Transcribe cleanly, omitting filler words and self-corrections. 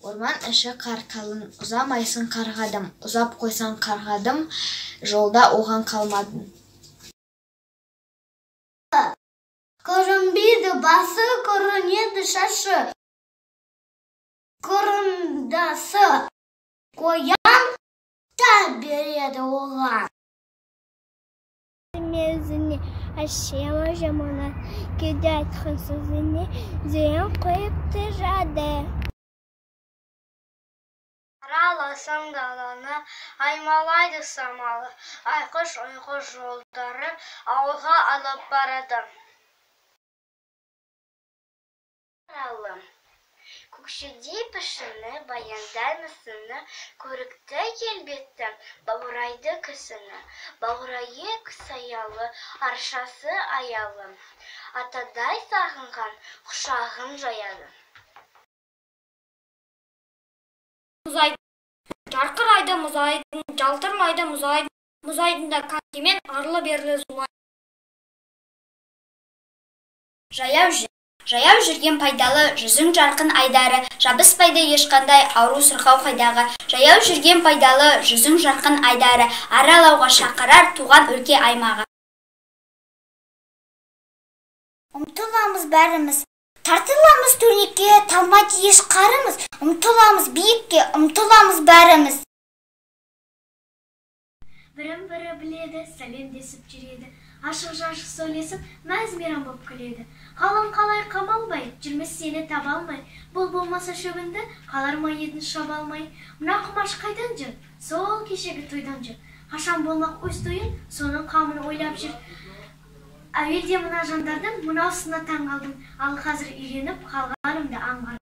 Орман іші қар қалың, ұзамайсын қарғадым, ұзап қойсан қарғадым, жолда оған қалмадым. Көрінбейді басы, көрінеді шашы. Көріндасы қоян та береді оған. Мезіне әшема жамана кеуде айтқан сөзіне зейін қойыпты жады. Араласаң даланы, аймалайды самалы, айқыш-ұйқыш жолдары ауылға алып барады. Аралым, көкшедей пішіні, баяндай мүсіні, көрікті келбетті, бауырайды күсіні, бауырайы күсаялы, аршасы аялы, атадай сағынған құшағын жаяды. Жарқырайды мұзайдың, жалтырмайды мұзайдың, мұзайдың да конькимен арлы-берлі зулайды. Жаяу жүрген пайдалы, жүзің жарқын айдары, жабыспайды ешқандай ауру сырқау қайдағы. Жаяу жүрген пайдалы, жүзің жарқын айдары, аралауға шақырар туған өлке аймағы. Ұмтыламыз бәріміз, тартыламыз турникке, талмайды еш қарымыз, ұмтыламыз биікке, ұмтыламыз бәріміз. Бірін-бірі біледі, сәлемдесіп жүреді, ашық-жашық сөйлесіп, мәз-мейрам боп күледі. Қалың қалай қамалбай, жүрмес сені таба алмай, бұл болмаса шөбінді, қалар ма етін шаба алмай. Мына құмаш қайдан жүр, сол кешегі тойдан жүр. Қашан болмақ өз тойын, соның қамын ойлап жүр. Әуелде мына жандардың мұнаусына таң қалдым, ал қазір үйленіп қалғанымды аңғардым.